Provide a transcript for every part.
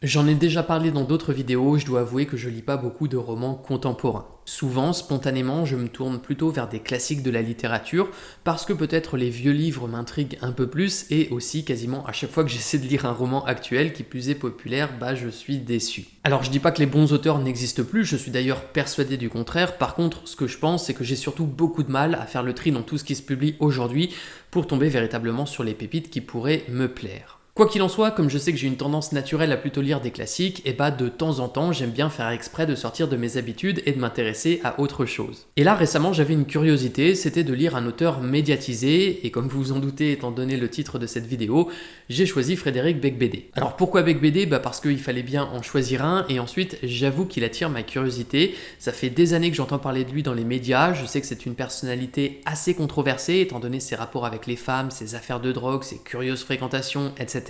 J'en ai déjà parlé dans d'autres vidéos, je dois avouer que je lis pas beaucoup de romans contemporains. Souvent, spontanément, je me tourne plutôt vers des classiques de la littérature parce que peut-être les vieux livres m'intriguent un peu plus et aussi quasiment à chaque fois que j'essaie de lire un roman actuel qui plus est populaire, je suis déçu. Alors je dis pas que les bons auteurs n'existent plus, je suis d'ailleurs persuadé du contraire. Par contre, ce que je pense, c'est que j'ai surtout beaucoup de mal à faire le tri dans tout ce qui se publie aujourd'hui pour tomber véritablement sur les pépites qui pourraient me plaire. Quoi qu'il en soit, comme je sais que j'ai une tendance naturelle à plutôt lire des classiques, de temps en temps, j'aime bien faire exprès de sortir de mes habitudes et de m'intéresser à autre chose. Et là, récemment, j'avais une curiosité, c'était de lire un auteur médiatisé, et comme vous vous en doutez étant donné le titre de cette vidéo, j'ai choisi Frédéric Beigbeder. Alors pourquoi Beigbeder ? Parce qu'il fallait bien en choisir un, et ensuite, j'avoue qu'il attire ma curiosité. Ça fait des années que j'entends parler de lui dans les médias, je sais que c'est une personnalité assez controversée, étant donné ses rapports avec les femmes, ses affaires de drogue, ses curieuses fréquentations, etc.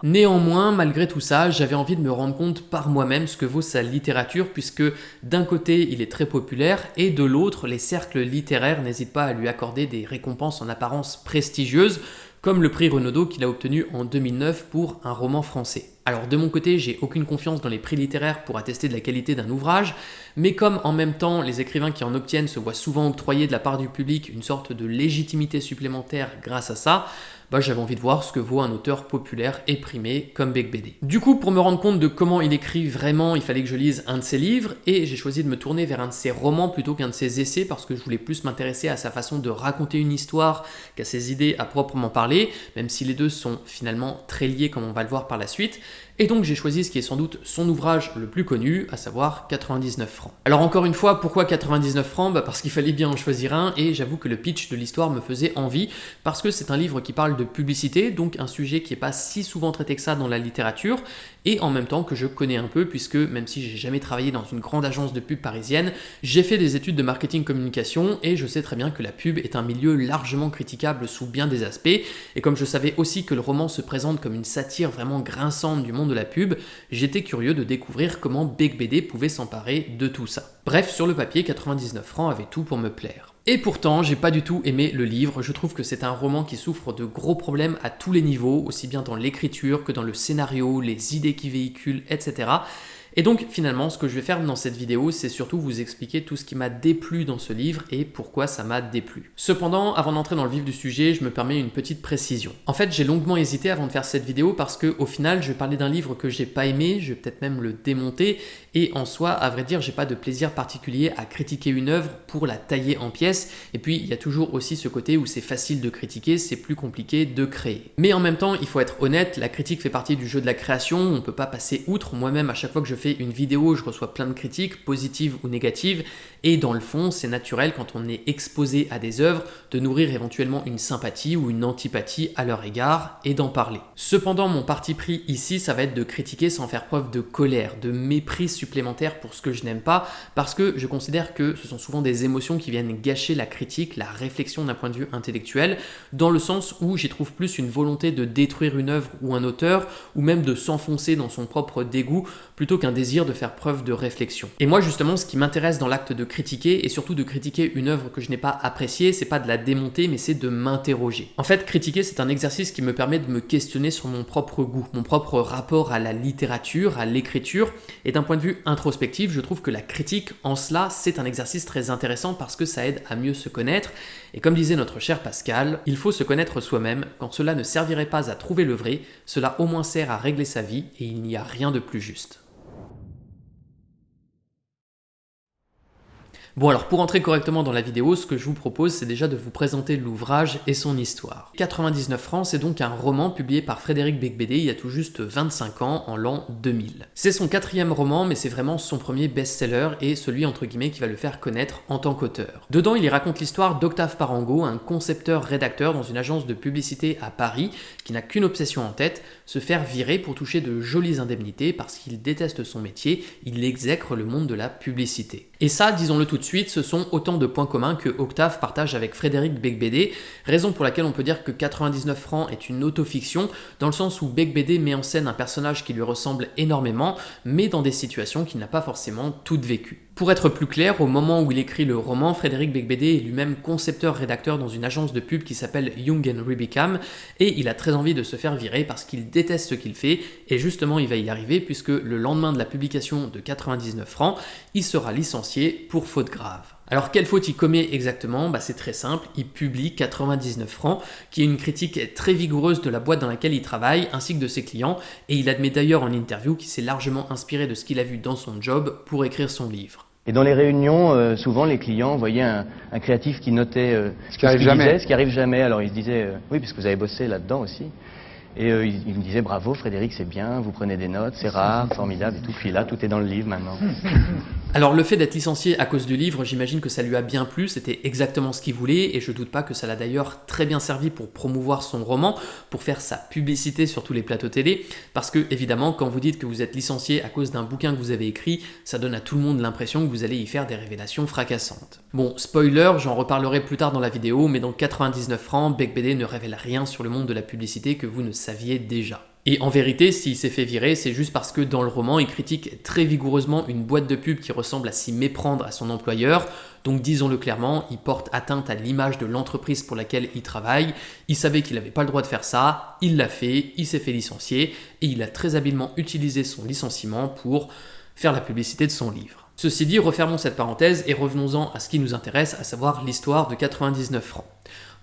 Néanmoins, malgré tout ça, j'avais envie de me rendre compte par moi-même ce que vaut sa littérature, puisque d'un côté, il est très populaire, et de l'autre, les cercles littéraires n'hésitent pas à lui accorder des récompenses en apparence prestigieuses, comme le prix Renaudot qu'il a obtenu en 2009 pour un roman français. Alors de mon côté, j'ai aucune confiance dans les prix littéraires pour attester de la qualité d'un ouvrage, mais comme en même temps les écrivains qui en obtiennent se voient souvent octroyer de la part du public une sorte de légitimité supplémentaire grâce à ça, j'avais envie de voir ce que vaut un auteur populaire et primé comme Beigbeder. Du coup, pour me rendre compte de comment il écrit vraiment, il fallait que je lise un de ses livres, et j'ai choisi de me tourner vers un de ses romans plutôt qu'un de ses essais, parce que je voulais plus m'intéresser à sa façon de raconter une histoire qu'à ses idées à proprement parler, même si les deux sont finalement très liés comme on va le voir par la suite. Et donc j'ai choisi ce qui est sans doute son ouvrage le plus connu, à savoir 99 francs. Alors encore une fois, pourquoi 99 francs ? Parce qu'il fallait bien en choisir un, et j'avoue que le pitch de l'histoire me faisait envie, parce que c'est un livre qui parle de publicité, donc un sujet qui n'est pas si souvent traité que ça dans la littérature, et en même temps que je connais un peu, puisque même si j'ai jamais travaillé dans une grande agence de pub parisienne, j'ai fait des études de marketing communication, et je sais très bien que la pub est un milieu largement critiquable sous bien des aspects, et comme je savais aussi que le roman se présente comme une satire vraiment grinçante du monde de la pub, j'étais curieux de découvrir comment Beigbeder pouvait s'emparer de tout ça. Bref, sur le papier, 99 francs avait tout pour me plaire. Et pourtant, j'ai pas du tout aimé le livre, je trouve que c'est un roman qui souffre de gros problèmes à tous les niveaux, aussi bien dans l'écriture que dans le scénario, les idées qu'il véhicule, etc. Et donc finalement, ce que je vais faire dans cette vidéo, c'est surtout vous expliquer tout ce qui m'a déplu dans ce livre et pourquoi ça m'a déplu. Cependant, avant d'entrer dans le vif du sujet, je me permets une petite précision. En fait, j'ai longuement hésité avant de faire cette vidéo parce que au final, je vais parler d'un livre que j'ai pas aimé, je vais peut-être même le démonter, et en soi, à vrai dire, j'ai pas de plaisir particulier à critiquer une œuvre pour la tailler en pièces, et puis il y a toujours aussi ce côté où c'est facile de critiquer, c'est plus compliqué de créer. Mais en même temps, il faut être honnête, la critique fait partie du jeu de la création, on peut pas passer outre. Moi-même, à chaque fois que je fais une vidéo, je reçois plein de critiques, positives ou négatives, et dans le fond, c'est naturel quand on est exposé à des œuvres de nourrir éventuellement une sympathie ou une antipathie à leur égard et d'en parler. Cependant, mon parti pris ici, ça va être de critiquer sans faire preuve de colère, de mépris supplémentaire pour ce que je n'aime pas, parce que je considère que ce sont souvent des émotions qui viennent gâcher la critique, la réflexion d'un point de vue intellectuel, dans le sens où j'y trouve plus une volonté de détruire une œuvre ou un auteur, ou même de s'enfoncer dans son propre dégoût, plutôt qu'un désir de faire preuve de réflexion. Et moi justement, ce qui m'intéresse dans l'acte de critiquer, et surtout de critiquer une œuvre que je n'ai pas appréciée, c'est pas de la démonter, mais c'est de m'interroger. En fait, critiquer, c'est un exercice qui me permet de me questionner sur mon propre goût, mon propre rapport à la littérature, à l'écriture, et d'un point de vue introspectif, je trouve que la critique, en cela, c'est un exercice très intéressant parce que ça aide à mieux se connaître, et comme disait notre cher Pascal, il faut se connaître soi-même, quand cela ne servirait pas à trouver le vrai, cela au moins sert à régler sa vie, et il n'y a rien de plus juste. Bon alors pour entrer correctement dans la vidéo, ce que je vous propose c'est déjà de vous présenter l'ouvrage et son histoire. 99 francs, c'est donc un roman publié par Frédéric Beigbeder il y a tout juste 25 ans, en l'an 2000. C'est son 4e roman, mais c'est vraiment son premier best-seller et celui entre guillemets qui va le faire connaître en tant qu'auteur. Dedans il y raconte l'histoire d'Octave Parango, un concepteur-rédacteur dans une agence de publicité à Paris qui n'a qu'une obsession en tête, se faire virer pour toucher de jolies indemnités parce qu'il déteste son métier, il exècre le monde de la publicité. Et ça, disons-le tout de suite, ce sont autant de points communs que Octave partage avec Frédéric Beigbeder, raison pour laquelle on peut dire que 99 francs est une autofiction, dans le sens où Beigbeder met en scène un personnage qui lui ressemble énormément, mais dans des situations qu'il n'a pas forcément toutes vécues. Pour être plus clair, au moment où il écrit le roman, Frédéric Beigbeder est lui-même concepteur-rédacteur dans une agence de pub qui s'appelle Young & Rubicam, et il a très envie de se faire virer parce qu'il déteste ce qu'il fait, et justement il va y arriver puisque le lendemain de la publication de 99 francs, il sera licencié pour faute grave. Alors quelle faute il commet exactement? C'est très simple, il publie 99 francs, qui est une critique très vigoureuse de la boîte dans laquelle il travaille, ainsi que de ses clients, et il admet d'ailleurs en interview qu'il s'est largement inspiré de ce qu'il a vu dans son job pour écrire son livre. Et dans les réunions, souvent les clients voyaient un créatif qui notait ce qui arrive jamais. Alors ils se disaient, oui, puisque vous avez bossé là-dedans aussi. Et il me disait bravo Frédéric, c'est bien, vous prenez des notes, c'est rare, formidable et tout. Puis là, tout est dans le livre maintenant. Alors le fait d'être licencié à cause du livre, j'imagine que ça lui a bien plu, c'était exactement ce qu'il voulait, et je doute pas que ça l'a d'ailleurs très bien servi pour promouvoir son roman, pour faire sa publicité sur tous les plateaux télé, parce que évidemment quand vous dites que vous êtes licencié à cause d'un bouquin que vous avez écrit, ça donne à tout le monde l'impression que vous allez y faire des révélations fracassantes. Bon, spoiler, j'en reparlerai plus tard dans la vidéo, mais dans 99 francs, Beigbeder ne révèle rien sur le monde de la publicité que vous ne saviez déjà. Et en vérité, s'il s'est fait virer, c'est juste parce que dans le roman, il critique très vigoureusement une boîte de pub qui ressemble à s'y méprendre à son employeur. Donc disons-le clairement, il porte atteinte à l'image de l'entreprise pour laquelle il travaille. Il savait qu'il n'avait pas le droit de faire ça, il l'a fait, il s'est fait licencier, et il a très habilement utilisé son licenciement pour faire la publicité de son livre. Ceci dit, refermons cette parenthèse et revenons-en à ce qui nous intéresse, à savoir l'histoire de 99 francs.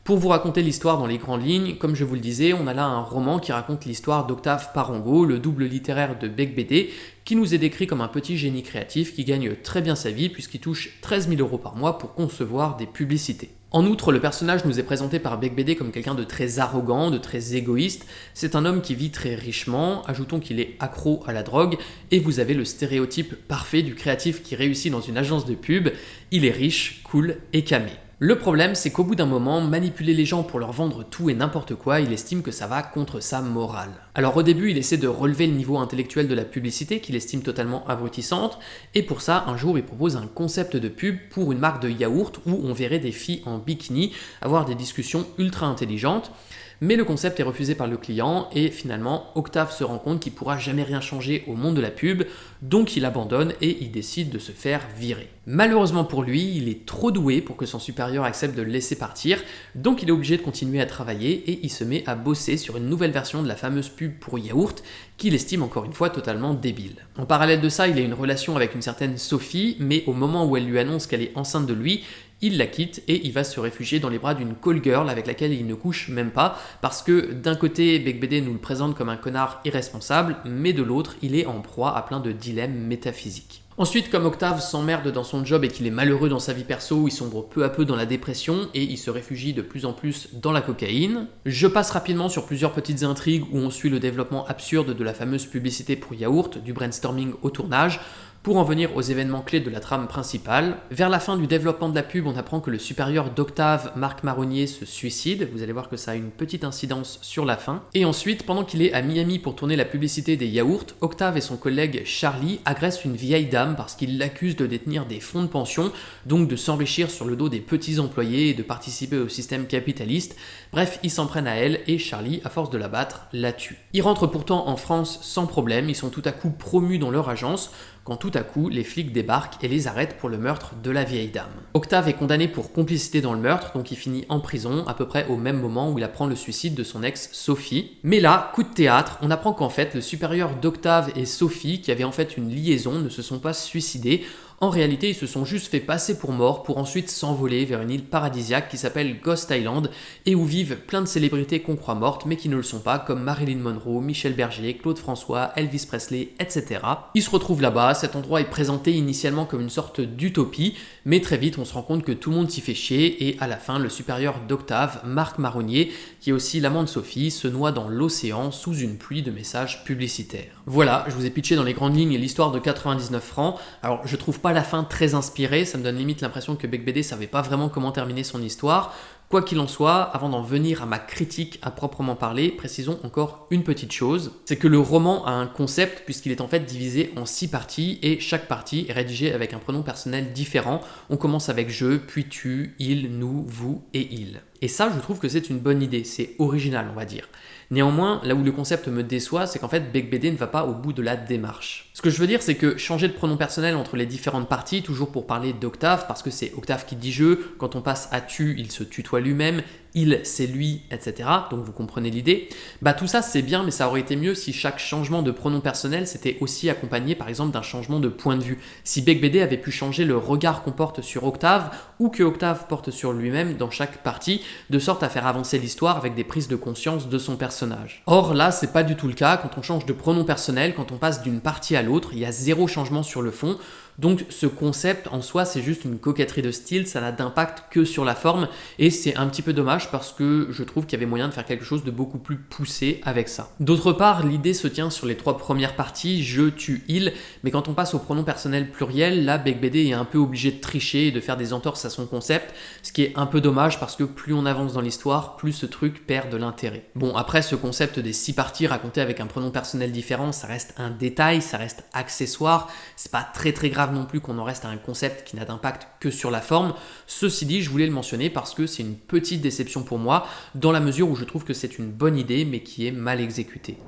Pour vous raconter l'histoire dans les grandes lignes, comme je vous le disais, on a là un roman qui raconte l'histoire d'Octave Parango, le double littéraire de Beigbeder, qui nous est décrit comme un petit génie créatif qui gagne très bien sa vie puisqu'il touche 13 000 € par mois pour concevoir des publicités. En outre, le personnage nous est présenté par Beigbeder comme quelqu'un de très arrogant, de très égoïste. C'est un homme qui vit très richement, ajoutons qu'il est accro à la drogue, et vous avez le stéréotype parfait du créatif qui réussit dans une agence de pub. Il est riche, cool et camé. Le problème, c'est qu'au bout d'un moment, manipuler les gens pour leur vendre tout et n'importe quoi, il estime que ça va contre sa morale. Alors au début, il essaie de relever le niveau intellectuel de la publicité, qu'il estime totalement abrutissante, et pour ça, un jour, il propose un concept de pub pour une marque de yaourt où on verrait des filles en bikini avoir des discussions ultra intelligentes. Mais le concept est refusé par le client et finalement Octave se rend compte qu'il pourra jamais rien changer au monde de la pub, donc il abandonne et il décide de se faire virer. Malheureusement pour lui, il est trop doué pour que son supérieur accepte de le laisser partir, donc il est obligé de continuer à travailler et il se met à bosser sur une nouvelle version de la fameuse pub pour yaourt qu'il estime encore une fois totalement débile. En parallèle de ça, il a une relation avec une certaine Sophie, mais au moment où elle lui annonce qu'elle est enceinte de lui, il la quitte et il va se réfugier dans les bras d'une call girl avec laquelle il ne couche même pas, parce que d'un côté, Beigbeder nous le présente comme un connard irresponsable, mais de l'autre, il est en proie à plein de dilemmes métaphysiques. Ensuite, comme Octave s'emmerde dans son job et qu'il est malheureux dans sa vie perso, il sombre peu à peu dans la dépression et il se réfugie de plus en plus dans la cocaïne. Je passe rapidement sur plusieurs petites intrigues où on suit le développement absurde de la fameuse publicité pour yaourt, du brainstorming au tournage, pour en venir aux événements clés de la trame principale. Vers la fin du développement de la pub, on apprend que le supérieur d'Octave, Marc Marronnier, se suicide. Vous allez voir que ça a une petite incidence sur la fin. Et ensuite, pendant qu'il est à Miami pour tourner la publicité des yaourts, Octave et son collègue Charlie agressent une vieille dame parce qu'ils l'accusent de détenir des fonds de pension, donc de s'enrichir sur le dos des petits employés et de participer au système capitaliste. Bref, ils s'en prennent à elle et Charlie, à force de la battre, la tue. Ils rentrent pourtant en France sans problème, ils sont tout à coup promus dans leur agence, quand tout à coup, les flics débarquent et les arrêtent pour le meurtre de la vieille dame. Octave est condamné pour complicité dans le meurtre, donc il finit en prison, à peu près au même moment où il apprend le suicide de son ex Sophie. Mais là, coup de théâtre, on apprend qu'en fait, le supérieur d'Octave et Sophie, qui avaient en fait une liaison, ne se sont pas suicidés. En réalité, ils se sont juste fait passer pour morts pour ensuite s'envoler vers une île paradisiaque qui s'appelle Ghost Island et où vivent plein de célébrités qu'on croit mortes mais qui ne le sont pas, comme Marilyn Monroe, Michel Berger, Claude François, Elvis Presley, etc. Ils se retrouvent là-bas, cet endroit est présenté initialement comme une sorte d'utopie, mais très vite on se rend compte que tout le monde s'y fait chier et à la fin, le supérieur d'Octave, Marc Marronnier, qui est aussi l'amant de Sophie, se noie dans l'océan sous une pluie de messages publicitaires. Voilà, je vous ai pitché dans les grandes lignes l'histoire de 99 francs. Alors je trouve pas la fin très inspirée, ça me donne limite l'impression que Beigbeder savait pas vraiment comment terminer son histoire. Quoi qu'il en soit, avant d'en venir à ma critique à proprement parler, précisons encore une petite chose, c'est que le roman a un concept puisqu'il est en fait divisé en 6 parties et chaque partie est rédigée avec un pronom personnel différent. On commence avec je, puis tu, il, nous, vous et il. Et ça, je trouve que c'est une bonne idée, c'est original on va dire. Néanmoins, là où le concept me déçoit, c'est qu'en fait BecBD ne va pas au bout de la démarche. Ce que je veux dire, c'est que changer de pronom personnel entre les différentes parties, toujours pour parler d'Octave, parce que c'est Octave qui dit je, quand on passe à tu, il se tutoie lui-même, il, c'est lui, etc. Donc vous comprenez l'idée. Bah tout ça c'est bien, mais ça aurait été mieux si chaque changement de pronom personnel s'était aussi accompagné par exemple d'un changement de point de vue. Si BecBD avait pu changer le regard qu'on porte sur Octave, ou que Octave porte sur lui-même dans chaque partie, de sorte à faire avancer l'histoire avec des prises de conscience de son personnage. Or là, c'est pas du tout le cas. Quand on change de pronom personnel, quand on passe d'une partie à l'autre, il y a zéro changement sur le fond. Donc ce concept en soi, c'est juste une coquetterie de style, ça n'a d'impact que sur la forme, et c'est un petit peu dommage parce que je trouve qu'il y avait moyen de faire quelque chose de beaucoup plus poussé avec ça. D'autre part, l'idée se tient sur les 3 premières parties, je, tu, il, mais quand on passe au pronom personnel pluriel, là BecBD est un peu obligé de tricher et de faire des entorses à son concept, ce qui est un peu dommage parce que plus on avance dans l'histoire, plus ce truc perd de l'intérêt. Bon, après ce concept des 6 parties racontées avec un pronom personnel différent, ça reste un détail, ça reste accessoire, c'est pas très grave non plus qu'on en reste à un concept qui n'a d'impact que sur la forme. Ceci dit, je voulais le mentionner parce que c'est une petite déception pour moi, dans la mesure où je trouve que c'est une bonne idée mais qui est mal exécutée.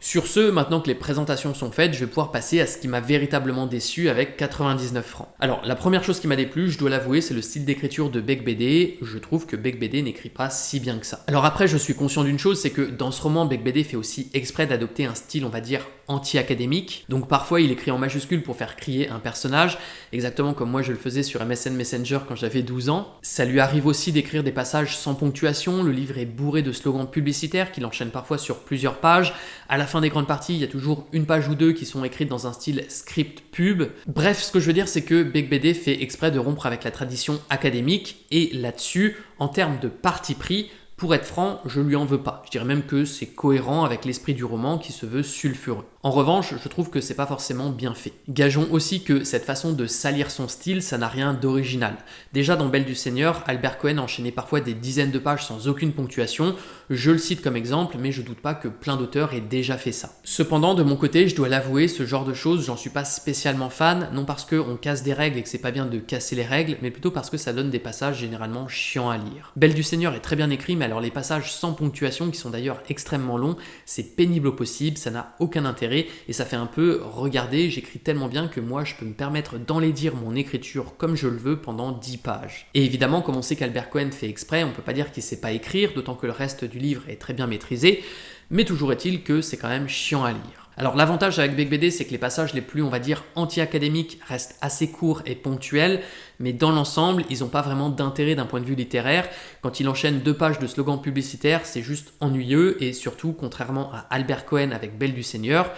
Sur ce, maintenant que les présentations sont faites, je vais pouvoir passer à ce qui m'a véritablement déçu avec 99 francs. Alors, la première chose qui m'a déplu, je dois l'avouer, c'est le style d'écriture de BecBD. Je trouve que BecBD n'écrit pas si bien que ça. Alors après, je suis conscient d'une chose, c'est que dans ce roman, BecBD fait aussi exprès d'adopter un style, on va dire, anti-académique. Donc parfois, il écrit en majuscule pour faire crier un personnage, exactement comme moi je le faisais sur MSN Messenger quand j'avais 12 ans. Ça lui arrive aussi d'écrire des passages sans ponctuation, le livre est bourré de slogans publicitaires qu'il enchaîne parfois sur plusieurs pages. À la fin des grandes parties, il y a toujours une page ou deux qui sont écrites dans un style script pub. Bref, ce que je veux dire, c'est que BecBD fait exprès de rompre avec la tradition académique, et là-dessus, en termes de parti pris, pour être franc, je lui en veux pas. Je dirais même que c'est cohérent avec l'esprit du roman qui se veut sulfureux. En revanche, je trouve que c'est pas forcément bien fait. Gageons aussi que cette façon de salir son style, ça n'a rien d'original. Déjà dans Belle du Seigneur, Albert Cohen enchaînait parfois des dizaines de pages sans aucune ponctuation. Je le cite comme exemple, mais je doute pas que plein d'auteurs aient déjà fait ça. Cependant, de mon côté, je dois l'avouer, ce genre de choses, j'en suis pas spécialement fan, non parce qu'on casse des règles et que c'est pas bien de casser les règles, mais plutôt parce que ça donne des passages généralement chiants à lire. Belle du Seigneur est très bien écrit, mais alors les passages sans ponctuation, qui sont d'ailleurs extrêmement longs, c'est pénible au possible, ça n'a aucun intérêt, et ça fait un peu « regardez, j'écris tellement bien que moi je peux me permettre d'enlaidir mon écriture comme je le veux pendant 10 pages ». Et évidemment, comme on sait qu'Albert Cohen fait exprès, on peut pas dire qu'il sait pas écrire, d'autant que le reste du livre est très bien maîtrisé, mais toujours est-il que c'est quand même chiant à lire. Alors l'avantage avec BecBD, c'est que les passages les plus, on va dire, anti-académiques restent assez courts et ponctuels, mais dans l'ensemble, ils n'ont pas vraiment d'intérêt d'un point de vue littéraire. Quand il enchaîne 2 pages de slogans publicitaires, c'est juste ennuyeux, et surtout, contrairement à Albert Cohen avec Belle du Seigneur,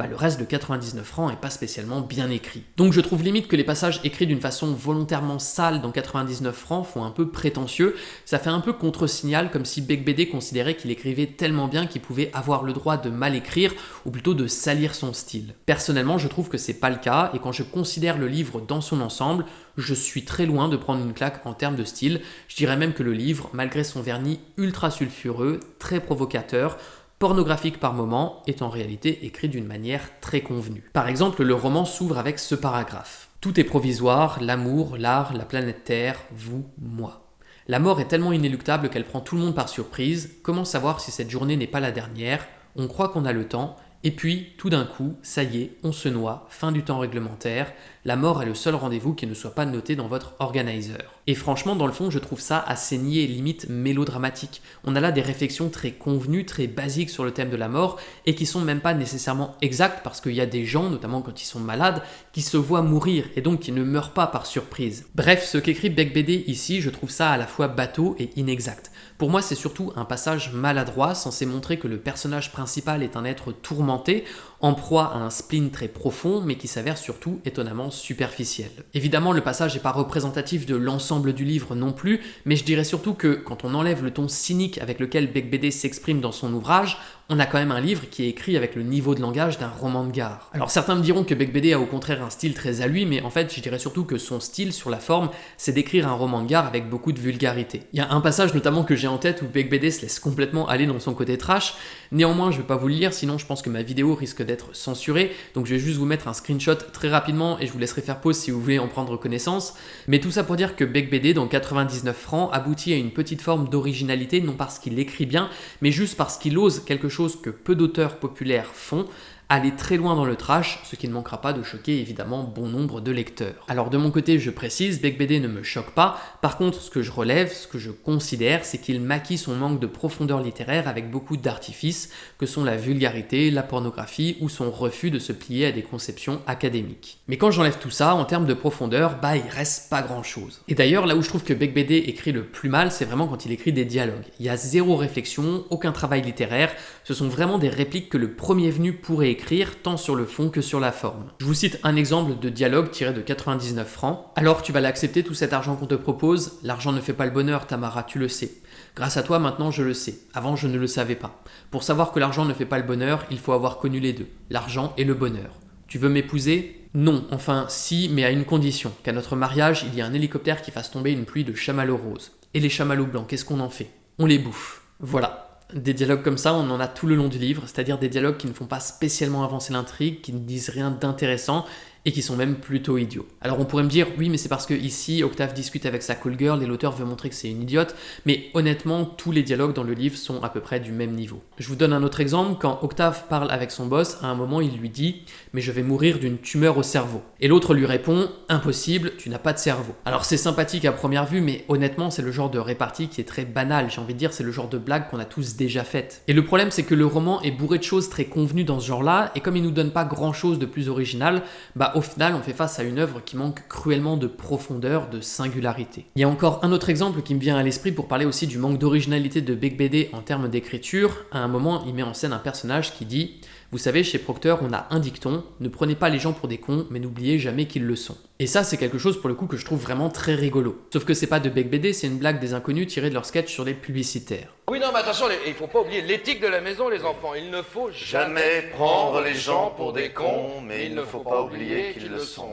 le reste de 99 francs est pas spécialement bien écrit. Donc je trouve limite que les passages écrits d'une façon volontairement sale dans 99 francs font un peu prétentieux, ça fait un peu contre-signal, comme si BecBD considérait qu'il écrivait tellement bien qu'il pouvait avoir le droit de mal écrire, ou plutôt de salir son style. Personnellement, je trouve que c'est pas le cas, et quand je considère le livre dans son ensemble, je suis très loin de prendre une claque en termes de style. Je dirais même que le livre, malgré son vernis ultra sulfureux, très provocateur, pornographique par moment, est en réalité écrit d'une manière très convenue. Par exemple, le roman s'ouvre avec ce paragraphe. « Tout est provisoire, l'amour, l'art, la planète Terre, vous, moi. La mort est tellement inéluctable qu'elle prend tout le monde par surprise. Comment savoir si cette journée n'est pas la dernière? On croit qu'on a le temps. Et puis, tout d'un coup, ça y est, on se noie, fin du temps réglementaire, la mort est le seul rendez-vous qui ne soit pas noté dans votre organizer. » Et franchement, dans le fond, je trouve ça assez niais, limite mélodramatique. On a là des réflexions très convenues, très basiques sur le thème de la mort, et qui sont même pas nécessairement exactes, parce qu'il y a des gens, notamment quand ils sont malades, qui se voient mourir, et donc qui ne meurent pas par surprise. Bref, ce qu'écrit BecBD ici, je trouve ça à la fois bateau et inexact. Pour moi, c'est surtout un passage maladroit, censé montrer que le personnage principal est un être tourmenté, en proie à un spleen très profond, mais qui s'avère surtout étonnamment superficiel. Évidemment, le passage n'est pas représentatif de l'ensemble du livre non plus, mais je dirais surtout que quand on enlève le ton cynique avec lequel BecBD s'exprime dans son ouvrage, on a quand même un livre qui est écrit avec le niveau de langage d'un roman de gare. Alors certains me diront que Bec BD a au contraire un style très à lui, mais en fait je dirais surtout que son style sur la forme, c'est d'écrire un roman de gare avec beaucoup de vulgarité. Il y a un passage notamment que j'ai en tête où Bec BD se laisse complètement aller dans son côté trash, néanmoins je vais pas vous le lire, sinon je pense que ma vidéo risque d'être censurée, donc je vais juste vous mettre un screenshot très rapidement et je vous laisserai faire pause si vous voulez en prendre connaissance. Mais tout ça pour dire que Bec BD dans 99 francs aboutit à une petite forme d'originalité, non parce qu'il écrit bien, mais juste parce qu'il ose quelque chose que peu d'auteurs populaires font, aller très loin dans le trash, ce qui ne manquera pas de choquer évidemment bon nombre de lecteurs. Alors de mon côté, je précise, Bec BD ne me choque pas, par contre ce que je relève, ce que je considère, c'est qu'il maquille son manque de profondeur littéraire avec beaucoup d'artifices, que sont la vulgarité, la pornographie ou son refus de se plier à des conceptions académiques. Mais quand j'enlève tout ça, en termes de profondeur, bah il reste pas grand chose. Et d'ailleurs, là où je trouve que Bec BD écrit le plus mal, c'est vraiment quand il écrit des dialogues. Il y a zéro réflexion, aucun travail littéraire, ce sont vraiment des répliques que le premier venu pourrait écrire, tant sur le fond que sur la forme. Je vous cite un exemple de dialogue tiré de 99 francs. Alors tu vas l'accepter tout cet argent qu'on te propose? L'argent ne fait pas le bonheur, Tamara, tu le sais. Grâce à toi, maintenant je le sais. Avant, je ne le savais pas. Pour savoir que l'argent ne fait pas le bonheur, il faut avoir connu les deux, l'argent et le bonheur. Tu veux m'épouser? Non, enfin si, mais à une condition, qu'à notre mariage, il y ait un hélicoptère qui fasse tomber une pluie de chamallows roses. Et les chamallows blancs, qu'est-ce qu'on en fait? On les bouffe. Voilà. Des dialogues comme ça, on en a tout le long du livre, c'est-à-dire des dialogues qui ne font pas spécialement avancer l'intrigue, qui ne disent rien d'intéressant et qui sont même plutôt idiots. Alors on pourrait me dire, oui mais c'est parce que ici Octave discute avec sa call girl et l'auteur veut montrer que c'est une idiote, mais honnêtement tous les dialogues dans le livre sont à peu près du même niveau. Je vous donne un autre exemple, quand Octave parle avec son boss, à un moment il lui dit « mais je vais mourir d'une tumeur au cerveau ». Et l'autre lui répond « impossible, tu n'as pas de cerveau ». Alors c'est sympathique à première vue, mais honnêtement c'est le genre de répartie qui est très banal, j'ai envie de dire c'est le genre de blague qu'on a tous déjà faite. Et le problème c'est que le roman est bourré de choses très convenues dans ce genre-là, et comme il nous donne pas grand chose de plus original, bah au final on fait face à une œuvre qui manque cruellement de profondeur, de singularité. Il y a encore un autre exemple qui me vient à l'esprit pour parler aussi du manque d'originalité de Bec BD en termes d'écriture. À un moment il met en scène un personnage qui dit « Vous savez, chez Procter, on a un dicton, ne prenez pas les gens pour des cons, mais n'oubliez jamais qu'ils le sont. » Et ça, c'est quelque chose pour le coup que je trouve vraiment très rigolo. Sauf que c'est pas de Bec BD, c'est une blague des inconnus tirée de leur sketch sur les publicitaires. Oui, non, mais attention, il faut pas oublier l'éthique de la maison, les enfants. Il ne faut Jamais prendre les gens pour des cons, mais il ne faut pas oublier qu'ils le sont.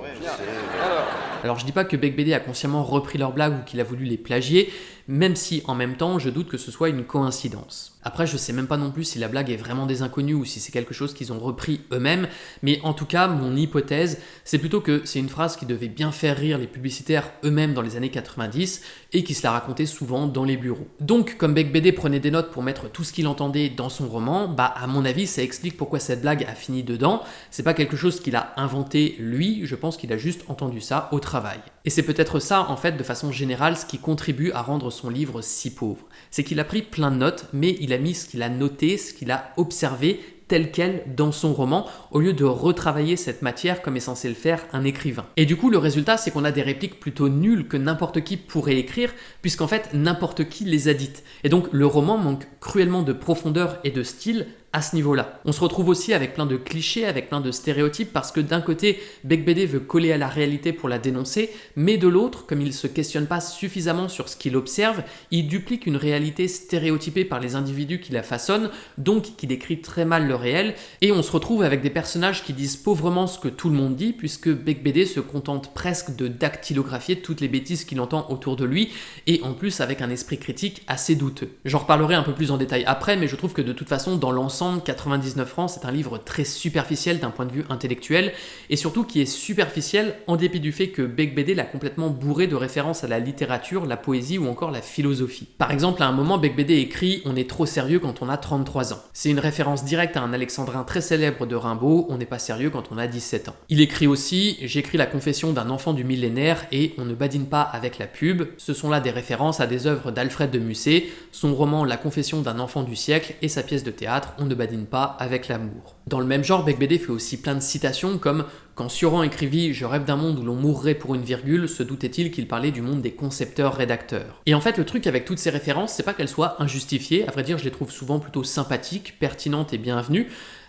Alors je dis pas que Bec BD a consciemment repris leurs blagues ou qu'il a voulu les plagier, même si en même temps je doute que ce soit une coïncidence. Après je sais même pas non plus si la blague est vraiment des inconnus ou si c'est quelque chose qu'ils ont repris eux-mêmes, mais en tout cas mon hypothèse c'est plutôt que c'est une phrase qui devait bien faire rire les publicitaires eux-mêmes dans les années 90 et qui se la racontait souvent dans les bureaux. Donc comme Bec BD prenait des notes pour mettre tout ce qu'il entendait dans son roman, bah à mon avis ça explique pourquoi cette blague a fini dedans, c'est pas quelque chose qu'il a inventé lui, je pense qu'il a juste entendu ça au travail. Et c'est peut-être ça en fait de façon générale ce qui contribue à rendre son livre si pauvre. C'est qu'il a pris plein de notes, mais il a mis ce qu'il a noté, ce qu'il a observé tel quel dans son roman, au lieu de retravailler cette matière comme est censé le faire un écrivain. Et du coup, le résultat, c'est qu'on a des répliques plutôt nulles que n'importe qui pourrait écrire, puisqu'en fait, n'importe qui les a dites. Et donc, le roman manque cruellement de profondeur et de style à ce niveau-là. On se retrouve aussi avec plein de clichés, avec plein de stéréotypes, parce que d'un côté, Bec BD veut coller à la réalité pour la dénoncer, mais de l'autre, comme il ne se questionne pas suffisamment sur ce qu'il observe, il duplique une réalité stéréotypée par les individus qui la façonnent, donc qui décrit très mal le réel, et on se retrouve avec des personnages qui disent pauvrement ce que tout le monde dit, puisque Bec BD se contente presque de dactylographier toutes les bêtises qu'il entend autour de lui, et en plus avec un esprit critique assez douteux. J'en reparlerai un peu plus en détail après, mais je trouve que de toute façon, dans l'ensemble, 99 francs, c'est un livre très superficiel d'un point de vue intellectuel, et surtout qui est superficiel en dépit du fait que Bec BD l'a complètement bourré de références à la littérature, la poésie ou encore la philosophie. Par exemple, à un moment, Bec BD écrit « On est trop sérieux quand on a 33 ans ». C'est une référence directe à un alexandrin très célèbre de Rimbaud, on n'est pas sérieux quand on a 17 ans. Il écrit aussi « J'écris la confession d'un enfant du millénaire et on ne badine pas avec la pub ». Ce sont là des références à des œuvres d'Alfred de Musset, son roman La confession d'un enfant du siècle et sa pièce de théâtre On ne badine pas avec l'amour. Dans le même genre, Bec BD fait aussi plein de citations comme « Quand Sioran écrivit « Je rêve d'un monde où l'on mourrait pour une virgule », se doutait-il qu'il parlait du monde des concepteurs-rédacteurs ». Et en fait, le truc avec toutes ces références, c'est pas qu'elles soient injustifiées, à vrai dire, je les trouve souvent plutôt sympathiques, pertinentes et bienvenues.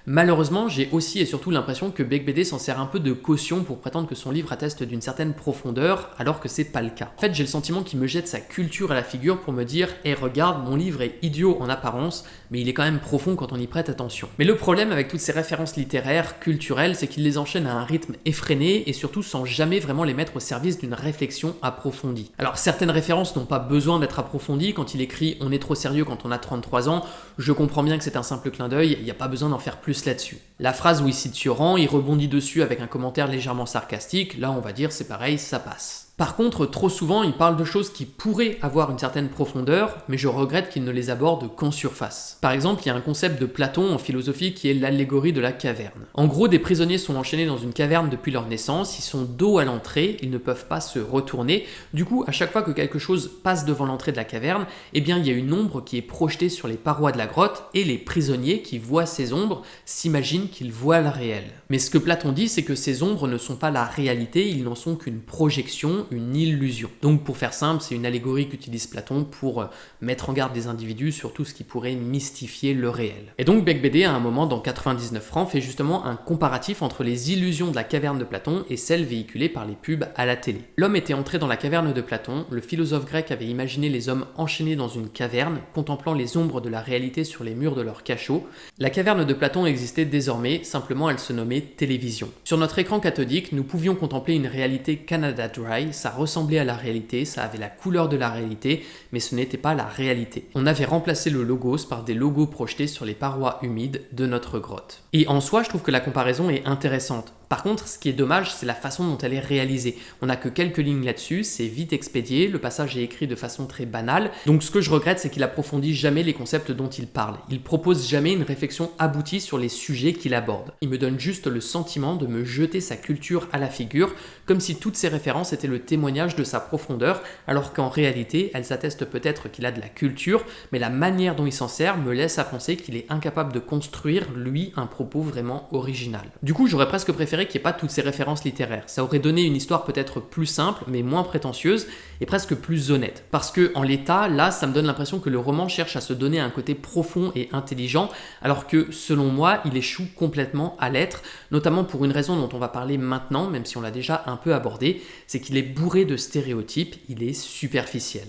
Malheureusement, j'ai aussi et surtout l'impression que Bec BD s'en sert un peu de caution pour prétendre que son livre atteste d'une certaine profondeur, alors que c'est pas le cas. En fait, j'ai le sentiment qu'il me jette sa culture à la figure pour me dire « Eh regarde, mon livre est idiot en apparence, mais il est quand même profond quand on y prête attention. Mais le problème avec toutes ces références littéraires, culturelles, c'est qu'il les enchaîne à un rythme effréné et surtout sans jamais vraiment les mettre au service d'une réflexion approfondie. Alors certaines références n'ont pas besoin d'être approfondies. Quand il écrit « On est trop sérieux quand on a 33 ans », je comprends bien que c'est un simple clin d'œil, il n'y a pas besoin d'en faire plus là-dessus. La phrase où il cite Sioran, il rebondit dessus avec un commentaire légèrement sarcastique, là on va dire c'est pareil, ça passe. Par contre, trop souvent, il parle de choses qui pourraient avoir une certaine profondeur, mais je regrette qu'il ne les aborde qu'en surface. Par exemple, il y a un concept de Platon en philosophie qui est l'allégorie de la caverne. En gros, des prisonniers sont enchaînés dans une caverne depuis leur naissance, ils sont dos à l'entrée, ils ne peuvent pas se retourner. Du coup, à chaque fois que quelque chose passe devant l'entrée de la caverne, eh bien, il y a une ombre qui est projetée sur les parois de la grotte, et les prisonniers qui voient ces ombres s'imaginent qu'ils voient le réel. Mais ce que Platon dit, c'est que ces ombres ne sont pas la réalité, ils n'en sont qu'une projection, une illusion. Donc pour faire simple, c'est une allégorie qu'utilise Platon pour mettre en garde des individus sur tout ce qui pourrait mystifier le réel. Et donc Bec BD, à un moment dans 99 francs, fait justement un comparatif entre les illusions de la caverne de Platon et celles véhiculées par les pubs à la télé. L'homme était entré dans la caverne de Platon, le philosophe grec avait imaginé les hommes enchaînés dans une caverne, contemplant les ombres de la réalité sur les murs de leur cachot. La caverne de Platon existait désormais, simplement elle se nommait télévision. Sur notre écran cathodique, nous pouvions contempler une réalité Canada Dry, ça ressemblait à la réalité, ça avait la couleur de la réalité, mais ce n'était pas la réalité. On avait remplacé le logos par des logos projetés sur les parois humides de notre grotte. Et en soi, je trouve que la comparaison est intéressante. Par contre, ce qui est dommage, c'est la façon dont elle est réalisée. On n'a que quelques lignes là-dessus, c'est vite expédié, le passage est écrit de façon très banale, donc ce que je regrette, c'est qu'il approfondit jamais les concepts dont il parle. Il propose jamais une réflexion aboutie sur les sujets qu'il aborde. Il me donne juste le sentiment de me jeter sa culture à la figure, comme si toutes ces références étaient le témoignage de sa profondeur, alors qu'en réalité, elles attestent peut-être qu'il a de la culture, mais la manière dont il s'en sert me laisse à penser qu'il est incapable de construire, lui, un propos vraiment original. Du coup, j'aurais presque préféré qu'il n'y ait pas toutes ces références littéraires. Ça aurait donné une histoire peut-être plus simple, mais moins prétentieuse, et presque plus honnête. Parce que en l'état, là, ça me donne l'impression que le roman cherche à se donner un côté profond et intelligent, alors que, selon moi, il échoue complètement à l'être, notamment pour une raison dont on va parler maintenant, même si on l'a déjà un peu abordé, c'est qu'il est bourré de stéréotypes, il est superficiel.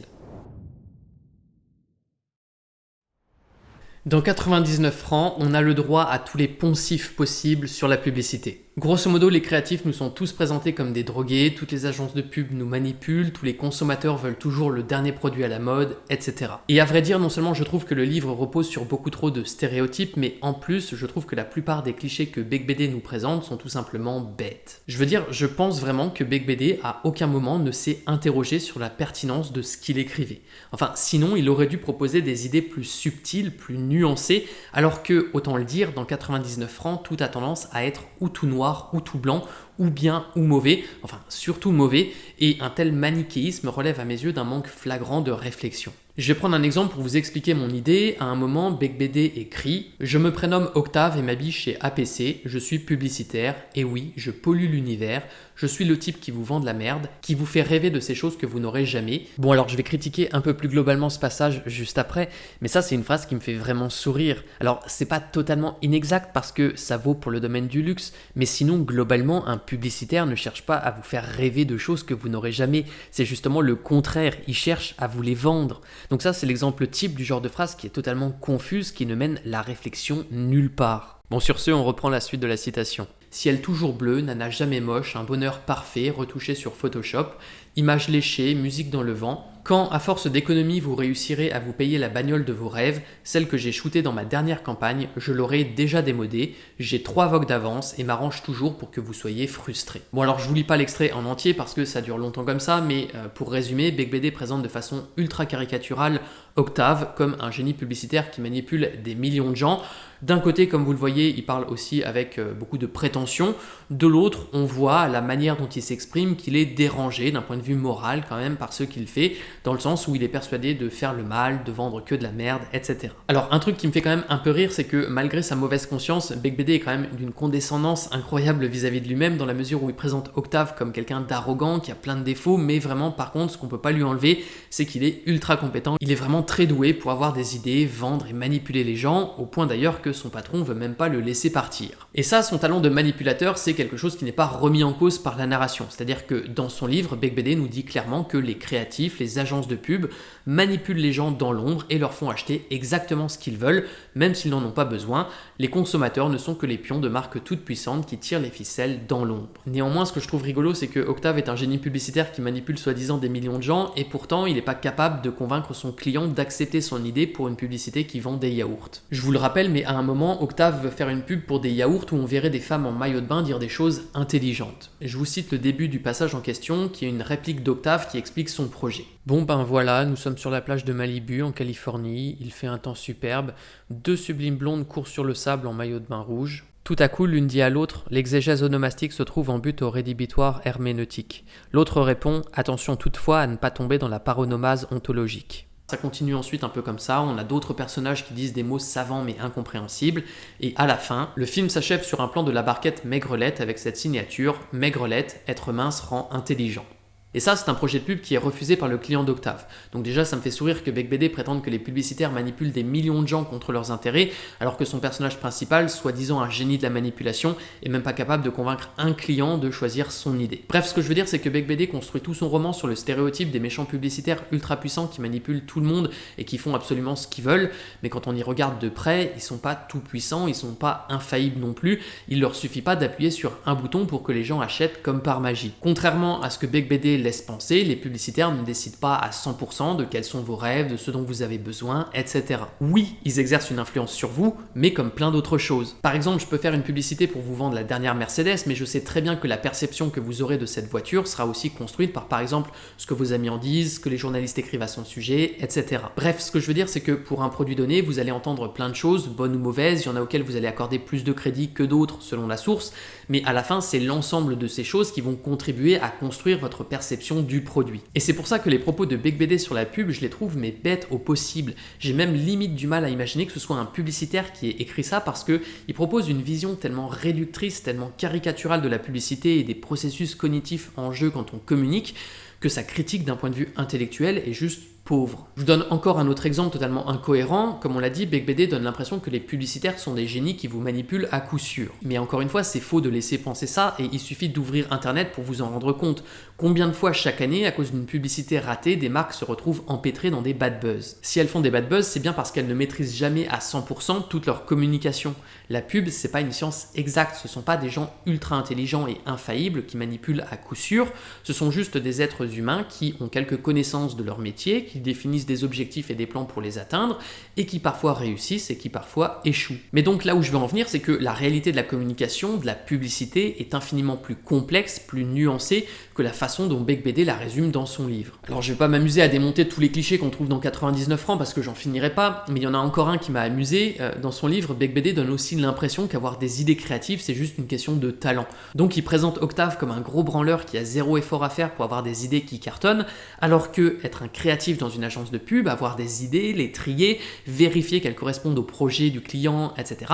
Dans 99 francs, on a le droit à tous les poncifs possibles sur la publicité. Grosso modo, les créatifs nous sont tous présentés comme des drogués, toutes les agences de pub nous manipulent, tous les consommateurs veulent toujours le dernier produit à la mode, etc. Et à vrai dire, non seulement je trouve que le livre repose sur beaucoup trop de stéréotypes, mais en plus, je trouve que la plupart des clichés que Bec BD nous présente sont tout simplement bêtes. Je veux dire, je pense vraiment que Bec BD à aucun moment ne s'est interrogé sur la pertinence de ce qu'il écrivait. Enfin, sinon, il aurait dû proposer des idées plus subtiles, plus nuancées, alors que, autant le dire, dans 99 francs, tout a tendance à être ou tout noir, ou tout blanc, ou bien ou mauvais, enfin surtout mauvais, et un tel manichéisme relève à mes yeux d'un manque flagrant de réflexion. Je vais prendre un exemple pour vous expliquer mon idée. À un moment, Bec BD écrit « Je me prénomme Octave et m'habille chez APC, je suis publicitaire, et oui, je pollue l'univers, je suis le type qui vous vend de la merde, qui vous fait rêver de ces choses que vous n'aurez jamais. » Bon alors je vais critiquer un peu plus globalement ce passage juste après, mais ça c'est une phrase qui me fait vraiment sourire. Alors c'est pas totalement inexact parce que ça vaut pour le domaine du luxe, mais sinon globalement un publicitaire ne cherche pas à vous faire rêver de choses que vous n'aurez jamais, c'est justement le contraire, il cherche à vous les vendre. Donc ça, c'est l'exemple type du genre de phrase qui est totalement confuse, qui ne mène la réflexion nulle part. Bon, sur ce, on reprend la suite de la citation. Ciel toujours bleu, nana jamais moche, un bonheur parfait, retouché sur Photoshop, images léchées, musique dans le vent. Quand, à force d'économie, vous réussirez à vous payer la bagnole de vos rêves, celle que j'ai shootée dans ma dernière campagne, je l'aurai déjà démodée, j'ai 3 vogues d'avance et m'arrange toujours pour que vous soyez frustrés. Bon alors je vous lis pas l'extrait en entier parce que ça dure longtemps comme ça, mais pour résumer, Bec BD présente de façon ultra caricaturale Octave comme un génie publicitaire qui manipule des millions de gens. D'un côté, comme vous le voyez, il parle aussi avec beaucoup de prétention. De l'autre, on voit à la manière dont il s'exprime qu'il est dérangé d'un point de vue moral quand même par ce qu'il fait, dans le sens où il est persuadé de faire le mal, de vendre que de la merde, etc. Alors un truc qui me fait quand même un peu rire, c'est que malgré sa mauvaise conscience, Bec BD est quand même d'une condescendance incroyable vis-à-vis de lui-même, dans la mesure où il présente Octave comme quelqu'un d'arrogant, qui a plein de défauts, mais vraiment par contre, ce qu'on peut pas lui enlever, c'est qu'il est ultra compétent. Il est vraiment très doué pour avoir des idées, vendre et manipuler les gens, au point d'ailleurs que son patron veut même pas le laisser partir. Et ça, son talent de manipulateur, c'est quelque chose qui n'est pas remis en cause par la narration. C'est-à-dire que dans son livre, Bec BD BD nous dit clairement que les créatifs, les agences de pub, manipulent les gens dans l'ombre et leur font acheter exactement ce qu'ils veulent, même s'ils n'en ont pas besoin. Les consommateurs ne sont que les pions de marques toutes puissantes qui tirent les ficelles dans l'ombre. Néanmoins, ce que je trouve rigolo, c'est que Octave est un génie publicitaire qui manipule soi-disant des millions de gens, et pourtant il n'est pas capable de convaincre son client d'accepter son idée pour une publicité qui vend des yaourts. Je vous le rappelle, mais à un moment, Octave veut faire une pub pour des yaourts où on verrait des femmes en maillot de bain dire des choses intelligentes. Je vous cite le début du passage en question, qui est une réplique d'Octave qui explique son projet. Bon ben voilà, nous sommes sur la plage de Malibu en Californie, il fait un temps superbe, 2 sublimes blondes courent sur le sable en maillot de bain rouge. Tout à coup, l'une dit à l'autre, l'exégèse onomastique se trouve en but au rédhibitoire herméneutique. L'autre répond, attention toutefois à ne pas tomber dans la paronomase ontologique. Ça continue ensuite un peu comme ça, on a d'autres personnages qui disent des mots savants mais incompréhensibles, et à la fin, le film s'achève sur un plan de la barquette Maigrelette avec cette signature « Maigrelette, être mince rend intelligent ». Et ça, c'est un projet de pub qui est refusé par le client d'Octave. Donc déjà, ça me fait sourire que BecBD prétende que les publicitaires manipulent des millions de gens contre leurs intérêts, alors que son personnage principal, soi-disant un génie de la manipulation, est même pas capable de convaincre un client de choisir son idée. Bref, ce que je veux dire, c'est que BecBD construit tout son roman sur le stéréotype des méchants publicitaires ultra puissants qui manipulent tout le monde et qui font absolument ce qu'ils veulent, mais quand on y regarde de près, ils sont pas tout puissants, ils sont pas infaillibles non plus, il leur suffit pas d'appuyer sur un bouton pour que les gens achètent comme par magie. Contrairement à ce que BecBD laisse penser, les publicitaires ne décident pas à 100% de quels sont vos rêves, de ce dont vous avez besoin, etc. Oui, ils exercent une influence sur vous, mais comme plein d'autres choses. Par exemple, je peux faire une publicité pour vous vendre la dernière Mercedes, mais je sais très bien que la perception que vous aurez de cette voiture sera aussi construite par exemple, ce que vos amis en disent, ce que les journalistes écrivent à son sujet, etc. Bref, ce que je veux dire, c'est que pour un produit donné, vous allez entendre plein de choses, bonnes ou mauvaises, il y en a auxquelles vous allez accorder plus de crédit que d'autres selon la source, mais à la fin, c'est l'ensemble de ces choses qui vont contribuer à construire votre perception du produit. Et c'est pour ça que les propos de BecBD sur la pub, je les trouve mais bêtes au possible. J'ai même limite du mal à imaginer que ce soit un publicitaire qui ait écrit ça parce que il propose une vision tellement réductrice, tellement caricaturale de la publicité et des processus cognitifs en jeu quand on communique, que sa critique d'un point de vue intellectuel est juste pauvre. Je vous donne encore un autre exemple totalement incohérent. Comme on l'a dit, BecBD donne l'impression que les publicitaires sont des génies qui vous manipulent à coup sûr. Mais encore une fois, c'est faux de laisser penser ça et il suffit d'ouvrir Internet pour vous en rendre compte. Combien de fois chaque année, à cause d'une publicité ratée, des marques se retrouvent empêtrées dans des bad buzz? Si elles font des bad buzz, c'est bien parce qu'elles ne maîtrisent jamais à 100% toute leur communication. La pub, c'est pas une science exacte, ce sont pas des gens ultra intelligents et infaillibles qui manipulent à coup sûr, ce sont juste des êtres humains qui ont quelques connaissances de leur métier, qui définissent des objectifs et des plans pour les atteindre, et qui parfois réussissent et qui parfois échouent. Mais donc là où je veux en venir, c'est que la réalité de la communication, de la publicité, est infiniment plus complexe, plus nuancée que la façon dont BecBD la résume dans son livre. Alors je vais pas m'amuser à démonter tous les clichés qu'on trouve dans 99 francs parce que j'en finirai pas, mais il y en a encore un qui m'a amusé. Dans son livre, BecBD donne aussi l'impression qu'avoir des idées créatives, c'est juste une question de talent. Donc il présente Octave comme un gros branleur qui a zéro effort à faire pour avoir des idées qui cartonnent, alors que être un créatif dans une agence de pub, avoir des idées, les trier, vérifier qu'elles correspondent au projet du client, etc.,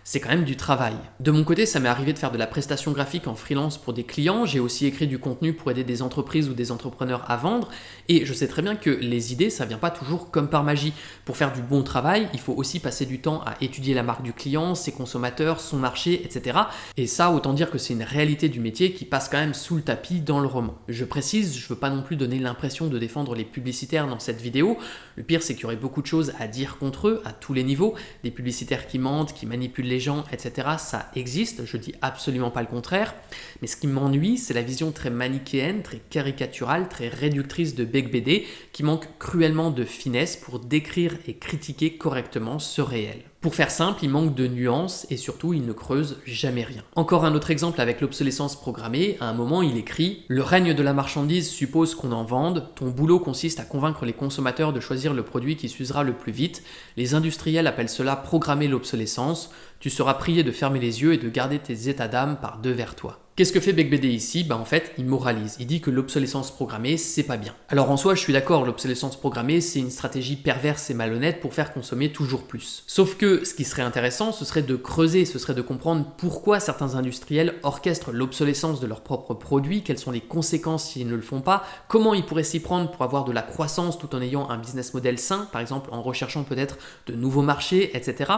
c'est quand même du travail. De mon côté, ça m'est arrivé de faire de la prestation graphique en freelance pour des clients, j'ai aussi écrit du contenu pour aider des entreprises ou des entrepreneurs à vendre, et je sais très bien que les idées, ça vient pas toujours comme par magie. Pour faire du bon travail, il faut aussi passer du temps à étudier la marque du client, ses consommateurs, son marché, etc. Et ça, autant dire que c'est une réalité du métier qui passe quand même sous le tapis dans le roman. Je précise, je veux pas non plus donner l'impression de défendre les publicitaires dans cette vidéo. Le pire, c'est qu'il y aurait beaucoup de choses à dire contre eux, à tous les niveaux. Des publicitaires qui mentent, qui manipulent les gens, etc. Ça existe, je dis absolument pas le contraire. Mais ce qui m'ennuie, c'est la vision très manichéenne, très caricaturale, très réductrice de BecBD, qui manque cruellement de finesse pour décrire et critiquer correctement ce réel. Pour faire simple, il manque de nuances et surtout, il ne creuse jamais rien. Encore un autre exemple avec l'obsolescence programmée. À un moment, il écrit « Le règne de la marchandise suppose qu'on en vende. Ton boulot consiste à convaincre les consommateurs de choisir le produit qui s'usera le plus vite. Les industriels appellent cela programmer l'obsolescence. Tu seras prié de fermer les yeux et de garder tes états d'âme par devers toi. » Qu'est-ce que fait BecBD ici? En fait, il moralise. Il dit que l'obsolescence programmée, c'est pas bien. Alors en soi, je suis d'accord, l'obsolescence programmée, c'est une stratégie perverse et malhonnête pour faire consommer toujours plus. Sauf que ce qui serait intéressant, ce serait de creuser, ce serait de comprendre pourquoi certains industriels orchestrent l'obsolescence de leurs propres produits, quelles sont les conséquences s'ils ne le font pas, comment ils pourraient s'y prendre pour avoir de la croissance tout en ayant un business model sain, par exemple en recherchant peut-être de nouveaux marchés, etc.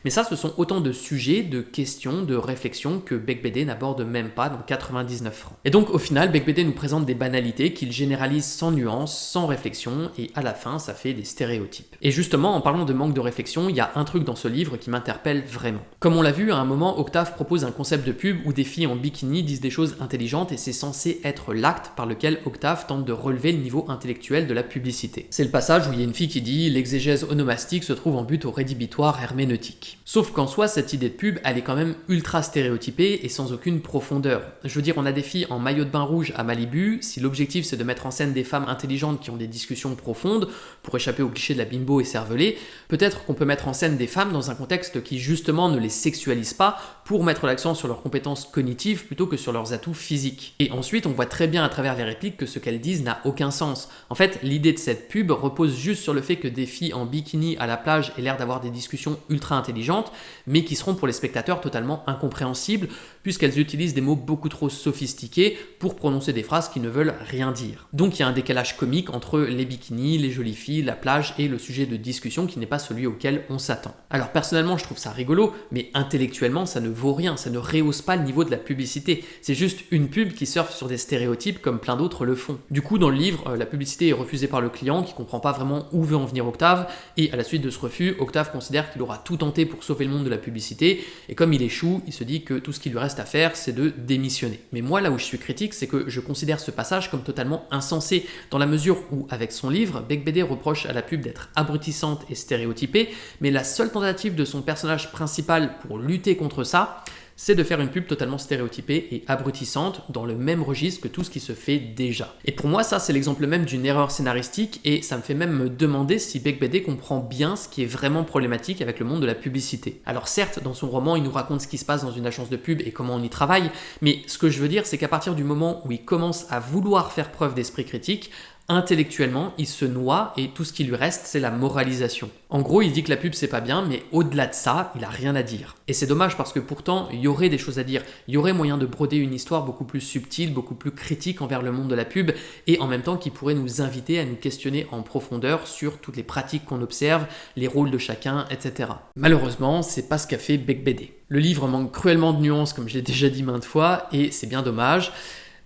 Mais ça, ce sont autant de sujets, de questions, de réflexions que BecBD n'aborde même pas pas, donc 99 francs. Et donc au final, Becbédé nous présente des banalités qu'il généralise sans nuance, sans réflexion, et à la fin, ça fait des stéréotypes. Et justement, en parlant de manque de réflexion, il y a un truc dans ce livre qui m'interpelle vraiment. Comme on l'a vu, à un moment, Octave propose un concept de pub où des filles en bikini disent des choses intelligentes et c'est censé être l'acte par lequel Octave tente de relever le niveau intellectuel de la publicité. C'est le passage où il y a une fille qui dit « L'exégèse onomastique se trouve en but au rédhibitoire herméneutique ». Sauf qu'en soi, cette idée de pub, elle est quand même ultra stéréotypée et sans aucune profondeur. Je veux dire, on a des filles en maillot de bain rouge à Malibu, si l'objectif c'est de mettre en scène des femmes intelligentes qui ont des discussions profondes, pour échapper au cliché de la bimbo et cervelée, peut-être qu'on peut mettre en scène des femmes dans un contexte qui justement ne les sexualise pas, pour mettre l'accent sur leurs compétences cognitives plutôt que sur leurs atouts physiques. Et ensuite, on voit très bien à travers les répliques que ce qu'elles disent n'a aucun sens. En fait, l'idée de cette pub repose juste sur le fait que des filles en bikini à la plage aient l'air d'avoir des discussions ultra intelligentes, mais qui seront pour les spectateurs totalement incompréhensibles, puisqu'elles utilisent des mots beaucoup trop sophistiqués pour prononcer des phrases qui ne veulent rien dire. Donc il y a un décalage comique entre les bikinis, les jolies filles, la plage et le sujet de discussion qui n'est pas celui auquel on s'attend. Alors personnellement, je trouve ça rigolo, mais intellectuellement, ça ne vaut rien, ça ne rehausse pas le niveau de la publicité. C'est juste une pub qui surfe sur des stéréotypes comme plein d'autres le font. Du coup, dans le livre, la publicité est refusée par le client qui comprend pas vraiment où veut en venir Octave, et à la suite de ce refus, Octave considère qu'il aura tout tenté pour sauver le monde de la publicité, et comme il échoue, il se dit que tout ce qui lui reste à faire, c'est de démissionner. Mais moi, là où je suis critique, c'est que je considère ce passage comme totalement insensé, dans la mesure où, avec son livre, Becbédé reproche à la pub d'être abrutissante et stéréotypée, mais la seule tentative de son personnage principal pour lutter contre ça, c'est de faire une pub totalement stéréotypée et abrutissante dans le même registre que tout ce qui se fait déjà. Et pour moi, ça c'est l'exemple même d'une erreur scénaristique et ça me fait même me demander si Becbédé comprend bien ce qui est vraiment problématique avec le monde de la publicité. Alors certes, dans son roman, il nous raconte ce qui se passe dans une agence de pub et comment on y travaille, mais ce que je veux dire, c'est qu'à partir du moment où il commence à vouloir faire preuve d'esprit critique, intellectuellement, il se noie et tout ce qui lui reste, c'est la moralisation. En gros, il dit que la pub c'est pas bien, mais au-delà de ça, il a rien à dire. Et c'est dommage parce que pourtant, il y aurait des choses à dire. Il y aurait moyen de broder une histoire beaucoup plus subtile, beaucoup plus critique envers le monde de la pub et en même temps qui pourrait nous inviter à nous questionner en profondeur sur toutes les pratiques qu'on observe, les rôles de chacun, etc. Malheureusement, c'est pas ce qu'a fait Becbédé. Le livre manque cruellement de nuances, comme j'ai déjà dit maintes fois, et c'est bien dommage.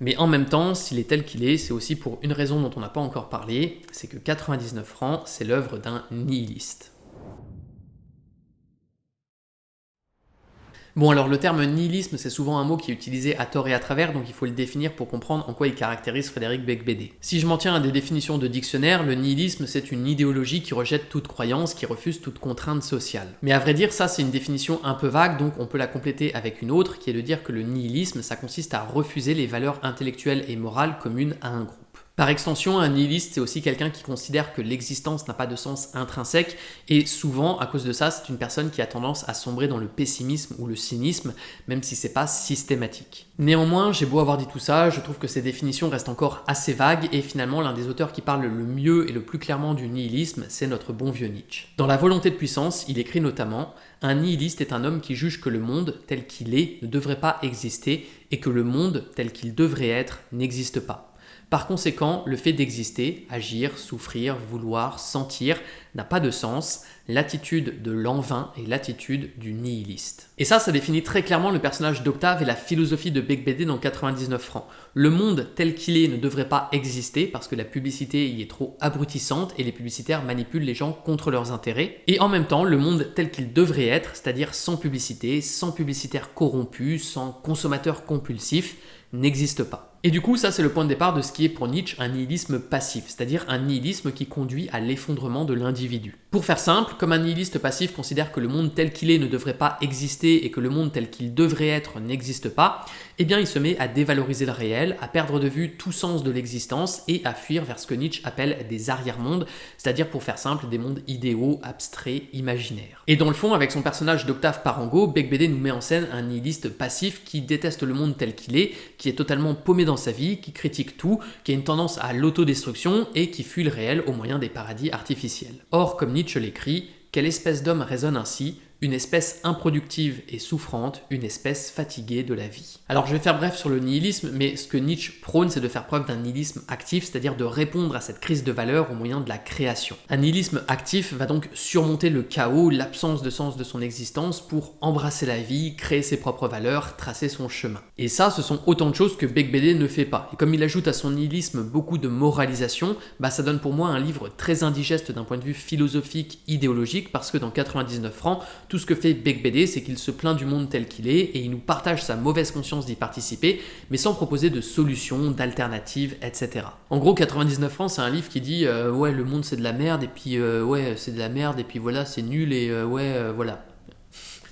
Mais en même temps, s'il est tel qu'il est, c'est aussi pour une raison dont on n'a pas encore parlé, c'est que 99 francs, c'est l'œuvre d'un nihiliste. Bon alors le terme nihilisme c'est souvent un mot qui est utilisé à tort et à travers donc il faut le définir pour comprendre en quoi il caractérise Frédéric Becbédé. Si je m'en tiens à des définitions de dictionnaire, le nihilisme c'est une idéologie qui rejette toute croyance, qui refuse toute contrainte sociale. Mais à vrai dire ça c'est une définition un peu vague donc on peut la compléter avec une autre qui est de dire que le nihilisme ça consiste à refuser les valeurs intellectuelles et morales communes à un groupe. Par extension, un nihiliste, c'est aussi quelqu'un qui considère que l'existence n'a pas de sens intrinsèque et souvent, à cause de ça, c'est une personne qui a tendance à sombrer dans le pessimisme ou le cynisme, même si c'est pas systématique. Néanmoins, j'ai beau avoir dit tout ça, je trouve que ces définitions restent encore assez vagues et finalement, l'un des auteurs qui parle le mieux et le plus clairement du nihilisme, c'est notre bon vieux Nietzsche. Dans La volonté de puissance, il écrit notamment « Un nihiliste est un homme qui juge que le monde, tel qu'il est, ne devrait pas exister et que le monde, tel qu'il devrait être, n'existe pas. » Par conséquent, le fait d'exister, agir, souffrir, vouloir, sentir n'a pas de sens, l'attitude de l'envain est l'attitude du nihiliste. Et ça définit très clairement le personnage d'Octave et la philosophie de Becbédé dans 99 francs. Le monde tel qu'il est ne devrait pas exister parce que la publicité y est trop abrutissante et les publicitaires manipulent les gens contre leurs intérêts. Et en même temps, le monde tel qu'il devrait être, c'est-à-dire sans publicité, sans publicitaire corrompu, sans consommateur compulsif, n'existe pas. Et du coup, ça c'est le point de départ de ce qui est pour Nietzsche un nihilisme passif, c'est-à-dire un nihilisme qui conduit à l'effondrement de l'individu. Pour faire simple, comme un nihiliste passif considère que le monde tel qu'il est ne devrait pas exister et que le monde tel qu'il devrait être n'existe pas, eh bien il se met à dévaloriser le réel, à perdre de vue tout sens de l'existence et à fuir vers ce que Nietzsche appelle des arrière-mondes, c'est-à-dire pour faire simple des mondes idéaux, abstraits, imaginaires. Et dans le fond, avec son personnage d'Octave Parango, Becbédé nous met en scène un nihiliste passif qui déteste le monde tel qu'il est, qui est totalement paumé dans sa vie, qui critique tout, qui a une tendance à l'autodestruction et qui fuit le réel au moyen des paradis artificiels. Or, comme Nietzsche l'écrit, quelle espèce d'homme raisonne ainsi? une espèce improductive et souffrante, une espèce fatiguée de la vie. Alors je vais faire bref sur le nihilisme, mais ce que Nietzsche prône, c'est de faire preuve d'un nihilisme actif, c'est-à-dire de répondre à cette crise de valeur au moyen de la création. Un nihilisme actif va donc surmonter le chaos, l'absence de sens de son existence pour embrasser la vie, créer ses propres valeurs, tracer son chemin. Et ça, ce sont autant de choses que Becbédé ne fait pas. Et comme il ajoute à son nihilisme beaucoup de moralisation, ça donne pour moi un livre très indigeste d'un point de vue philosophique, idéologique, parce que dans 99 francs, tout ce que fait Becbédé, c'est qu'il se plaint du monde tel qu'il est et il nous partage sa mauvaise conscience d'y participer, mais sans proposer de solutions, d'alternatives, etc. En gros, 99 francs, c'est un livre qui dit ouais, le monde c'est de la merde, et puis ouais, c'est de la merde, et puis voilà, c'est nul, et voilà.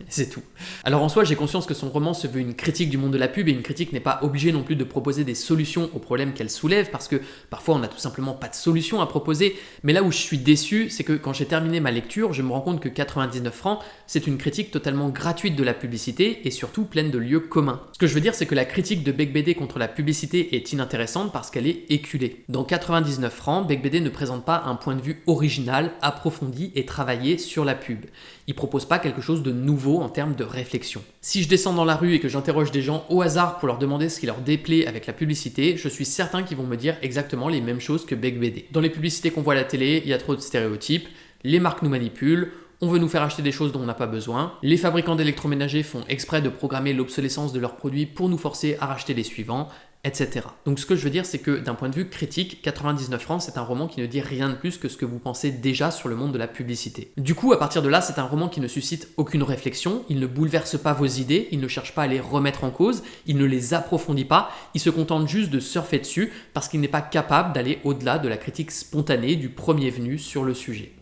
C'est tout. Alors en soi, j'ai conscience que son roman se veut une critique du monde de la pub, et une critique n'est pas obligée non plus de proposer des solutions aux problèmes qu'elle soulève, parce que parfois on n'a tout simplement pas de solution à proposer, mais là où je suis déçu, c'est que quand j'ai terminé ma lecture, je me rends compte que 99 francs, c'est une critique totalement gratuite de la publicité, et surtout pleine de lieux communs. Ce que je veux dire, c'est que la critique de Becbédé contre la publicité est inintéressante parce qu'elle est éculée. Dans 99 francs, Becbédé ne présente pas un point de vue original, approfondi et travaillé sur la pub. Il propose pas quelque chose de nouveau en termes de réflexion. Si je descends dans la rue et que j'interroge des gens au hasard pour leur demander ce qui leur déplaît avec la publicité, je suis certain qu'ils vont me dire exactement les mêmes choses que Becbédé. Dans les publicités qu'on voit à la télé, il y a trop de stéréotypes, les marques nous manipulent, on veut nous faire acheter des choses dont on n'a pas besoin, les fabricants d'électroménagers font exprès de programmer l'obsolescence de leurs produits pour nous forcer à racheter les suivants, etc. Donc ce que je veux dire, c'est que d'un point de vue critique, 99 francs, c'est un roman qui ne dit rien de plus que ce que vous pensez déjà sur le monde de la publicité. Du coup, à partir de là, c'est un roman qui ne suscite aucune réflexion, il ne bouleverse pas vos idées, il ne cherche pas à les remettre en cause, il ne les approfondit pas, il se contente juste de surfer dessus parce qu'il n'est pas capable d'aller au-delà de la critique spontanée du premier venu sur le sujet.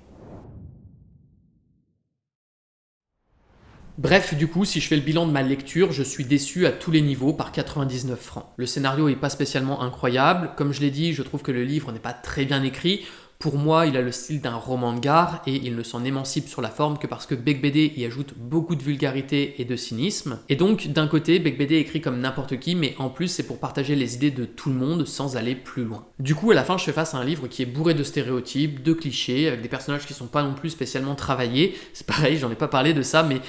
Bref, du coup, si je fais le bilan de ma lecture, je suis déçu à tous les niveaux par 99 francs. Le scénario est pas spécialement incroyable, comme je l'ai dit, je trouve que le livre n'est pas très bien écrit. Pour moi, il a le style d'un roman de gare et il ne s'en émancipe sur la forme que parce que Becbédé y ajoute beaucoup de vulgarité et de cynisme. Et donc, d'un côté, Becbédé écrit comme n'importe qui, mais en plus, c'est pour partager les idées de tout le monde sans aller plus loin. Du coup, à la fin, je fais face à un livre qui est bourré de stéréotypes, de clichés, avec des personnages qui sont pas non plus spécialement travaillés. C'est pareil, j'en ai pas parlé de ça, mais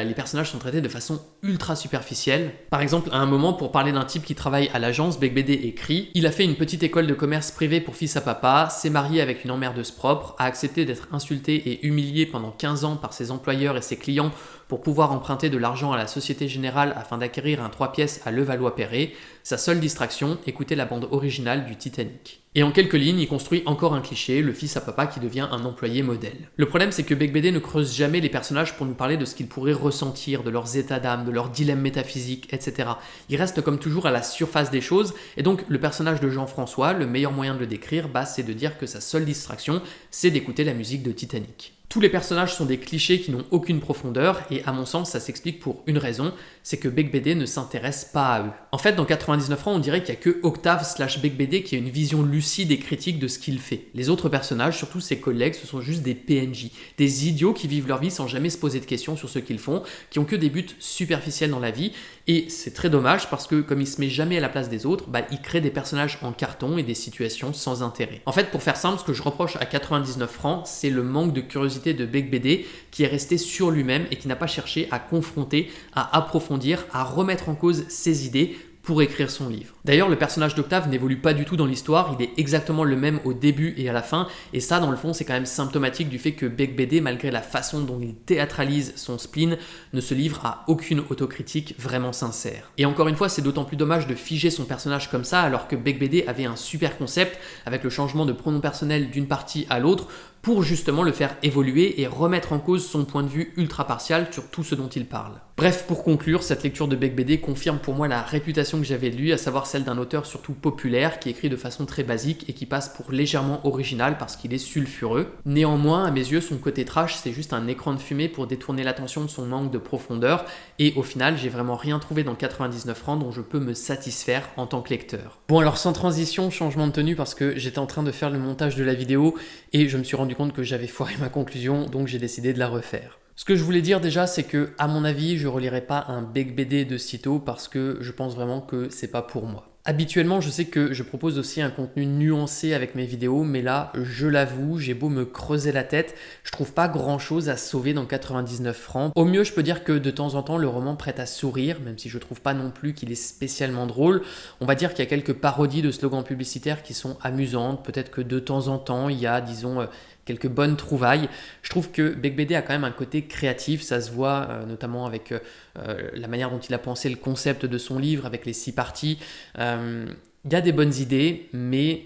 les personnages sont traités de façon ultra superficielle. Par exemple, à un moment, pour parler d'un type qui travaille à l'agence, Becbédé écrit « Il a fait une petite école de commerce privée pour fils à papa, s'est marié avec une emmerdeuse propre, a accepté d'être insulté et humilié pendant 15 ans par ses employeurs et ses clients pour pouvoir emprunter de l'argent à la Société Générale afin d'acquérir un 3 pièces à Levallois-Perret. Sa seule distraction, écouter la bande originale du Titanic. » Et en quelques lignes, il construit encore un cliché, le fils à papa qui devient un employé modèle. Le problème, c'est que Becbédé ne creuse jamais les personnages pour nous parler de ce qu'ils pourraient ressentir, de leurs états d'âme, de leurs dilemmes métaphysiques, etc. Il reste comme toujours à la surface des choses, et donc le personnage de Jean-François, le meilleur moyen de le décrire, c'est de dire que sa seule distraction, c'est d'écouter la musique de Titanic. Tous les personnages sont des clichés qui n'ont aucune profondeur, et à mon sens, ça s'explique pour une raison, c'est que Becbédé ne s'intéresse pas à eux. En fait, dans 99 francs, on dirait qu'il n'y a que Octave / Becbédé qui a une vision lucide et critique de ce qu'il fait. Les autres personnages, surtout ses collègues, ce sont juste des PNJ, des idiots qui vivent leur vie sans jamais se poser de questions sur ce qu'ils font, qui ont que des buts superficiels dans la vie, et c'est très dommage parce que comme il se met jamais à la place des autres, il crée des personnages en carton et des situations sans intérêt. En fait, pour faire simple, ce que je reproche à 99 francs, c'est le manque de curiosité de Becbédé qui est resté sur lui-même et qui n'a pas cherché à confronter, à approfondir, à remettre en cause ses idées pour écrire son livre. D'ailleurs, le personnage d'Octave n'évolue pas du tout dans l'histoire, il est exactement le même au début et à la fin, et ça, dans le fond, c'est quand même symptomatique du fait que Becbédé, malgré la façon dont il théâtralise son spleen, ne se livre à aucune autocritique vraiment sincère. Et encore une fois, c'est d'autant plus dommage de figer son personnage comme ça, alors que Becbédé avait un super concept, avec le changement de pronom personnel d'une partie à l'autre, pour justement le faire évoluer et remettre en cause son point de vue ultra partial sur tout ce dont il parle. Bref, pour conclure, cette lecture de Becbédé confirme pour moi la réputation que j'avais de lui, à savoir celle d'un auteur surtout populaire, qui écrit de façon très basique et qui passe pour légèrement original parce qu'il est sulfureux. Néanmoins, à mes yeux, son côté trash, c'est juste un écran de fumée pour détourner l'attention de son manque de profondeur, et au final, j'ai vraiment rien trouvé dans 99 francs dont je peux me satisfaire en tant que lecteur. Bon, alors sans transition, changement de tenue parce que j'étais en train de faire le montage de la vidéo et je me suis rendu compte que j'avais foiré ma conclusion, donc j'ai décidé de la refaire. Ce que je voulais dire déjà, c'est que, à mon avis, je relirai pas un Becbédé de sitôt parce que je pense vraiment que c'est pas pour moi. Habituellement, je sais que je propose aussi un contenu nuancé avec mes vidéos, mais là, je l'avoue, j'ai beau me creuser la tête, je trouve pas grand chose à sauver dans 99 francs. Au mieux, je peux dire que de temps en temps, le roman prête à sourire, même si je trouve pas non plus qu'il est spécialement drôle. On va dire qu'il y a quelques parodies de slogans publicitaires qui sont amusantes, peut-être que de temps en temps, il y a, disons, quelques bonnes trouvailles. Je trouve que Becbédé a quand même un côté créatif, ça se voit notamment avec la manière dont il a pensé le concept de son livre, avec les 6 parties. Il y a des bonnes idées, mais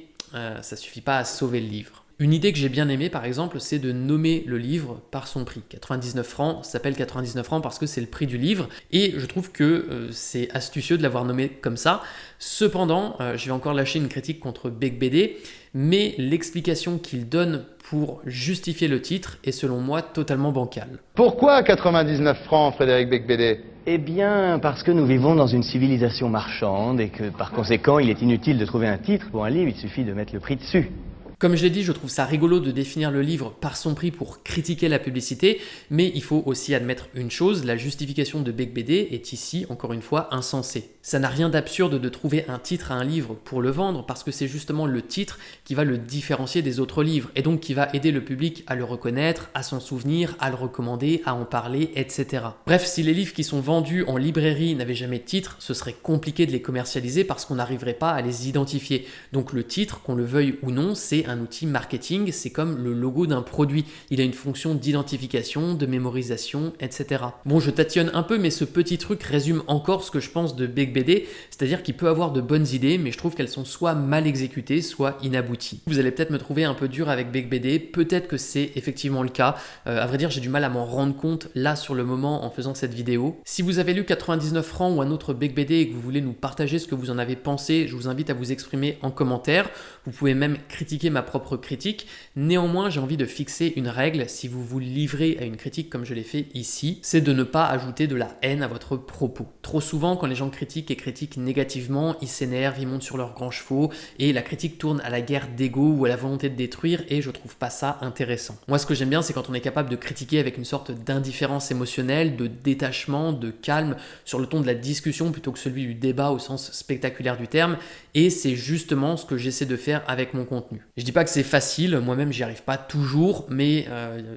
ça suffit pas à sauver le livre. Une idée que j'ai bien aimée, par exemple, c'est de nommer le livre par son prix. 99 francs, ça s'appelle 99 francs parce que c'est le prix du livre, et je trouve que c'est astucieux de l'avoir nommé comme ça. Cependant, je vais encore lâcher une critique contre Becbédé, mais l'explication qu'il donne pour justifier le titre est selon moi totalement bancale. Pourquoi 99 francs, Frédéric Becbédé? Eh bien, parce que nous vivons dans une civilisation marchande et que par conséquent, il est inutile de trouver un titre pour un livre, il suffit de mettre le prix dessus. Comme je l'ai dit, je trouve ça rigolo de définir le livre par son prix pour critiquer la publicité, mais il faut aussi admettre une chose, la justification de Becbédé est ici, encore une fois, insensée. Ça n'a rien d'absurde de trouver un titre à un livre pour le vendre, parce que c'est justement le titre qui va le différencier des autres livres, et donc qui va aider le public à le reconnaître, à s'en souvenir, à le recommander, à en parler, etc. Bref, si les livres qui sont vendus en librairie n'avaient jamais de titre, ce serait compliqué de les commercialiser parce qu'on n'arriverait pas à les identifier. Donc le titre, qu'on le veuille ou non, c'est un outil marketing, c'est comme le logo d'un produit. Il a une fonction d'identification, de mémorisation, etc. Bon, je tatillonne un peu, mais ce petit truc résume encore ce que je pense de Becbédé, c'est-à-dire qu'il peut avoir de bonnes idées, mais je trouve qu'elles sont soit mal exécutées, soit inabouties. Vous allez peut-être me trouver un peu dur avec Becbédé, peut-être que c'est effectivement le cas. À vrai dire, j'ai du mal à m'en rendre compte là sur le moment en faisant cette vidéo. Si vous avez lu 99 francs ou un autre Becbédé et que vous voulez nous partager ce que vous en avez pensé, je vous invite à vous exprimer en commentaire. Vous pouvez même critiquer ma propre critique. Néanmoins, j'ai envie de fixer une règle si vous vous livrez à une critique comme je l'ai fait ici, c'est de ne pas ajouter de la haine à votre propos. Trop souvent, quand les gens critiquent et critiquent négativement, ils s'énervent, ils montent sur leurs grands chevaux et la critique tourne à la guerre d'ego ou à la volonté de détruire et je trouve pas ça intéressant. Moi, ce que j'aime bien, c'est quand on est capable de critiquer avec une sorte d'indifférence émotionnelle, de détachement, de calme, sur le ton de la discussion plutôt que celui du débat au sens spectaculaire du terme, et c'est justement ce que j'essaie de faire avec mon contenu. Je dis pas que c'est facile, moi-même j'y arrive pas toujours, mais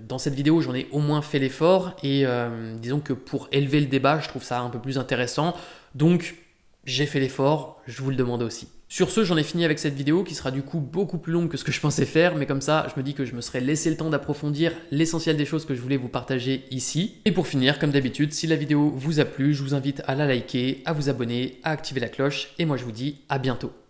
dans cette vidéo j'en ai au moins fait l'effort et disons que pour élever le débat je trouve ça un peu plus intéressant, donc j'ai fait l'effort, je vous le demande aussi. Sur ce, j'en ai fini avec cette vidéo qui sera du coup beaucoup plus longue que ce que je pensais faire, mais comme ça, je me dis que je me serais laissé le temps d'approfondir l'essentiel des choses que je voulais vous partager ici. Et pour finir, comme d'habitude, si la vidéo vous a plu, je vous invite à la liker, à vous abonner, à activer la cloche, et moi je vous dis à bientôt.